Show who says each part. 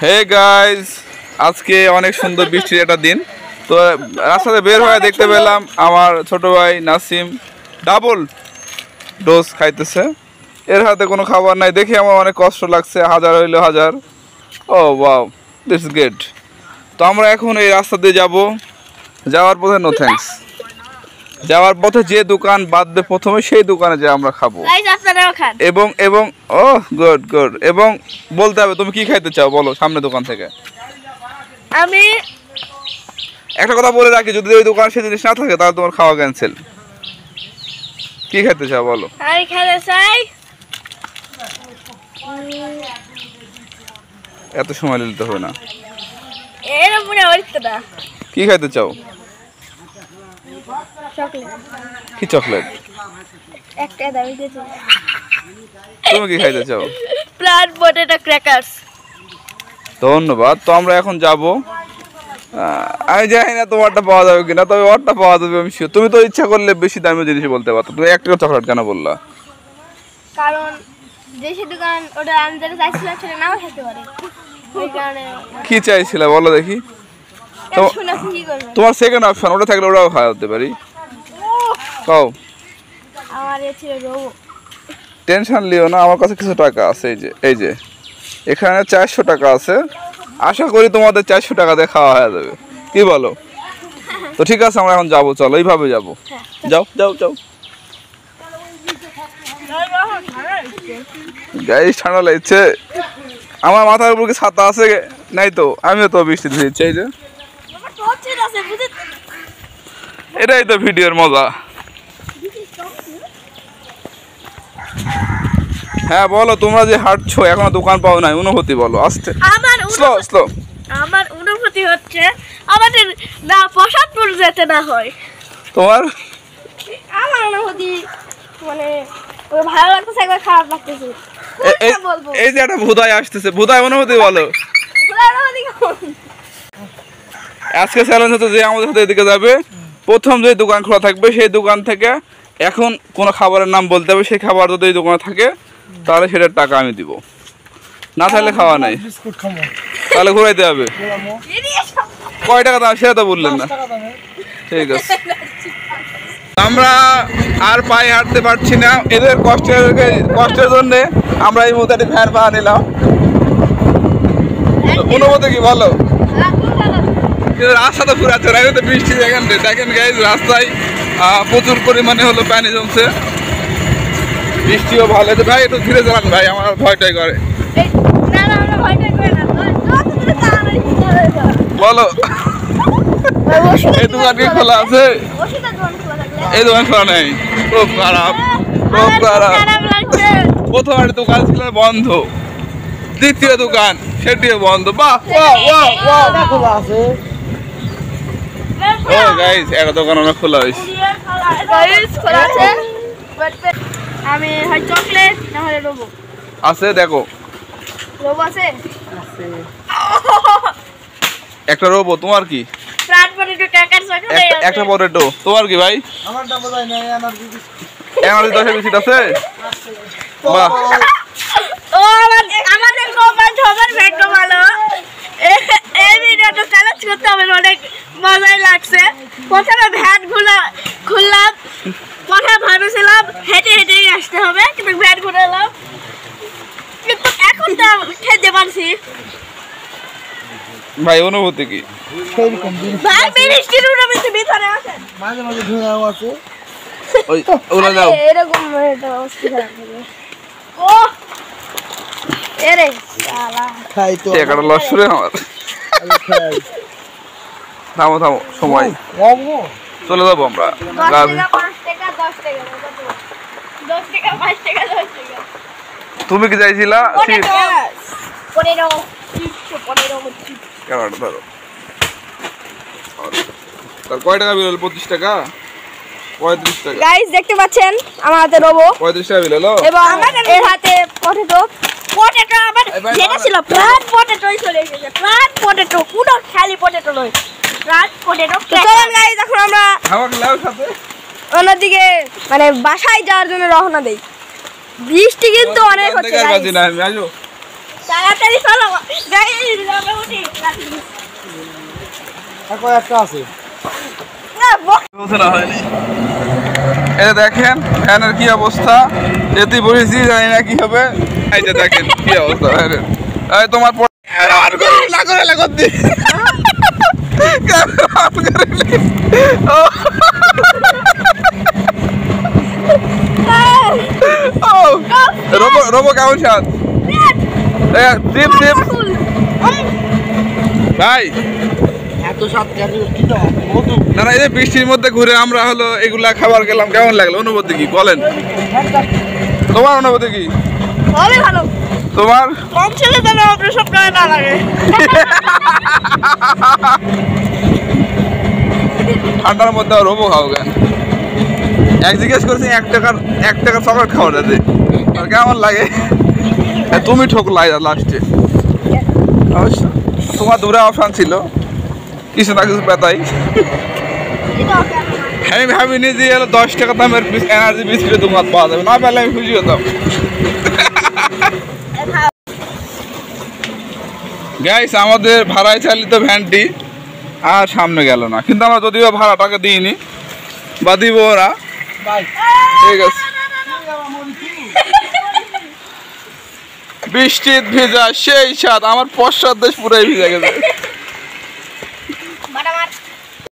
Speaker 1: Hey guys, আজকে অনেক সুন্দর বৃষ্টির একটা দিন। তো রাস্তাতে বের হয়ে দেখতে পেলাম আমার ছোট ভাই নাসিম ডাবল ডোজ খাইতেছে। এর হাতে কোনো খাবার নাই দেখে আমার অনেক কষ্ট লাগছে, হাজার হইলো হাজার। ও ওয়াও, দিস গুড। তো আমরা এখন এই রাস্তা দিয়ে যাবো। যাওয়ার পথে নো থ্যাঙ্কস, যাওয়ার পথে যে দোকান বাঁধবে প্রথমে সেই দোকানে যে আমরা খাবো। এবং এবং ও গুড গুড। এবং বলতে হবে তুমি কি খাইতে চাও, বলো সামনে দোকান থেকে।
Speaker 2: আমি
Speaker 1: একটা কথা বলে রাখি, যদি ওই দোকানে সেই জিনিস না থাকে তাহলে তোমার খাওয়া ক্যান্সেল। কি খেতে চাও বলো?
Speaker 2: আমি খেতে চাই
Speaker 1: এত সময় নিতে হবে না।
Speaker 2: এর মনে হচ্ছে না।
Speaker 1: কি খেতে চাও?
Speaker 2: চকলেট।
Speaker 1: কি চকলেট?
Speaker 2: একটা দাবি দিতে।
Speaker 1: তুমি কি খাইতে চাও?
Speaker 2: Plant potato crackers.
Speaker 1: ধন্যবাদ। তো আমরা এখন যাব। আমি জানি না তোমারটা পাওয়া যাবে কিনা, তবে ওরটা পাওয়া যাবে আমি শিওর। তুমি তো ইচ্ছা করলে বেশি দামি জিনিস বলতে পারতো, তুমি একটা চকলেট কেন বললা?
Speaker 2: কারণ দেশি দোকান ওটা আমি যেটা চাইছিলাম সেটা নাও খেতে পারে, ওই কারণে।
Speaker 1: কি চাইছিলে বলো দেখি? তোমার সেকেন্ড অপশন ওটা থাকলে ওটাও খাওয়াতে পারি। কও।
Speaker 2: আমার এ ছিল রোবো।
Speaker 1: টেনশন লিও না, আমার কাছে কিছু টাকা আছে। এই যে এখানে 400 টাকা আছে। আশা করি তোমাদের 400 টাকা দিয়ে খাওয়া হয়ে যাবে। কি বলো? তো ঠিক আছে, আমরা এখন যাবো, চলো এইভাবে যাবো। যাও যাও যাও। গাইস ঠান্ডা লাগছে। আমার মাথার উপর কি ছাতা আছে নাই? তো আমিও তো বৃষ্টি দিচ্ছি। এই যে এটাই তো ভিডিওর মজা। হ্যাঁ বলো, তোমরা যে হাঁটছো এখনো দোকান পাও নাই, অনুভূতি বলো আস্তে।
Speaker 2: আমার অনুভূতি হচ্ছে আমাদের না প্রসাদপুর যেতে না হয়।
Speaker 1: তোমার?
Speaker 2: আমার অনুভূতি মানে ভালো লাগতেছে, একবার খারাপ লাগতেছে।
Speaker 1: এই যে একটা ভুদাই আসতেছে, ভুদাই অনুভূতি বলো। আজকে চ্যালেঞ্জ হচ্ছে যে আমাদের সাথে এদিকে যাবে, প্রথম যে দোকান খোলা থাকবে সেই দোকান থেকে এখন কোনো খাবারের নাম বলতে হবে। সেই খাবার যদি এই দোকানে থাকে তাহলে সেটার টাকা আমি দিব, না থাকলে খাওয়া নাই। তাহলে ঘুরাইতে হবে। কয় টাকা দাম সেটা তো বললেন না। ঠিক আছে, আমরা আর পায়ে হাঁটতে পারছি না। এদের কষ্টের জন্য আমরা এই মুহূর্তে একটা ভ্যান ভাড়া নিলাম। অনুভূতি কি বলো? রাস্তা তো ফুরাচ্ছে না, তো বৃষ্টি দেখেন গাইজ, রাস্তায় প্রচুর পরিমাণে হলো পানি জমছে। বৃষ্টিও ভালো হয়েছে। ভাই একটু ধীরে চালান ভাই, আমার ভয়টাই করে। বলো এই দোকান কি খোলা আছে? এই দোকান খোলা নেই। খুব খারাপ, খুব খারাপ। প্রথম একটা দোকান ছিল বন্ধ, দ্বিতীয় দোকান সেটিও বন্ধ। বাহ খোলা আছে। ও গাইস, একটা দোকান অনেক খোলা হয়েছে।
Speaker 2: আমি হয় চকলেট না হলে রোবো
Speaker 1: আছে। দেখো
Speaker 2: রোবো আছে
Speaker 1: একটা রোবো। তোমার কি?
Speaker 2: প্লান্ট পটেটো ক্র্যাকারস আছে।
Speaker 1: একটা পটেটো। তোমার কি ভাই?
Speaker 3: আমারটা বোঝাই না, এনার্জি
Speaker 1: বিস্কিট আছে। বাহ,
Speaker 2: ও আমাদের কমেন্ট সবার ভাগ্য ভালো। এই ভিডিওটা চ্যালেঞ্জ করতে হবে, অনেক মজাই লাগছে। প্রথমে ভ্যান খুললাম, প্রথমে ভাবেছিলাম হেঁটে হেঁটেই আসতে হবে, কিন্তু ভ্যান ঘুরালাম, কিন্তু এখন তো খেতে পারছি।
Speaker 1: ভাই অনুভূতি কি?
Speaker 2: ভাই বৃষ্টির অনুভূতি ভিতরে আছে,
Speaker 3: মাঝে মাঝে ধুঁয়াও আছে।
Speaker 1: ওই ওলা দাও।
Speaker 2: এরকম একটা অবস্থা হবে। ও এরে শালা
Speaker 3: খাই তো
Speaker 1: টাকাটা লস করে আমার। থামো থামো, সময় চলে যাবো আমরা।
Speaker 2: 10 টাকা 5 টাকা 10 টাকা 10 টাকা 5 টাকা 10 টাকা।
Speaker 1: তুমি কি চাইছিলা?
Speaker 2: পনেরো
Speaker 1: কেনাটা ধরো। তার কয় টাকা বিল হলো? 25 টাকা 35 টাকা।
Speaker 2: গাইস দেখতে পাচ্ছেন আমার হাতে রোবো
Speaker 1: 35 টাকা বিল হলো।
Speaker 2: এবং এর হাতে পটেটো আমার যেটা ছিল প্লান্ট পটেটোই চলে এসেছে। প্লান্ট পটেটো, পুরো খালি পটেটো নয়, প্লান্ট পটেটো। চলুন গাইস, এখন আমরা অন্যদিকে মানে বাসায় যাওয়ার জন্য রওনা দেই। বৃষ্টি কিন্তু অনেক হচ্ছে। তাড়াতাড়ি চলো গাইস।
Speaker 3: আর কয়েকটা আছে।
Speaker 2: না
Speaker 1: হয়নি। এই দেখেন ফ্যানের কি অবস্থা, এতে বলেছি জানি না কি হবে। এই যে দেখেন কি অবস্থা ফ্যানের। এই তোমার রোবো কেমন স্বাদ টিপ টিপ ভাই
Speaker 3: এত স্বাদ কি দাও মধু।
Speaker 1: না না, এই যে বৃষ্টির মধ্যে ঘুরে আমরা হলো এগুলা খাবার গেলাম, কেমন লাগলো? অনুভূতি কি বলেন? তোমার অনুভূতি কি?
Speaker 2: ভালো ভালো।
Speaker 1: তোমার
Speaker 2: কম ছেলে যেন অপারেশন করে না লাগে।
Speaker 1: ঠান্ডার মধ্যে রোবো খাও কেন? এক জিজ্ঞেস করছি 1 টাকার চকলেট খাওয়া যাতে আর কেমন লাগে? তুমি ঠকলাই লাস্টে। অবশ্য তোমার দূরে অপশান ছিল কিছু না কিছু পেতাই। আমি ভাবিনি যে 10 টাকা দামের এনার্জি বিস্কুট তোমার পাওয়া যাবে, না পেলে আমি খুশি হতাম। গাইস আমাদের ভাড়ায় চালিত ভ্যানটি আর সামনে গেল না, কিন্তু আমরা যদিও ভাড়াটাকে দিইনি বা দিব না, ঠিক আছে। বৃষ্টির ভেজা সেই স্বাদ, আমার পশ্চাৎ দেশ পুরাই ভিজে গেছে।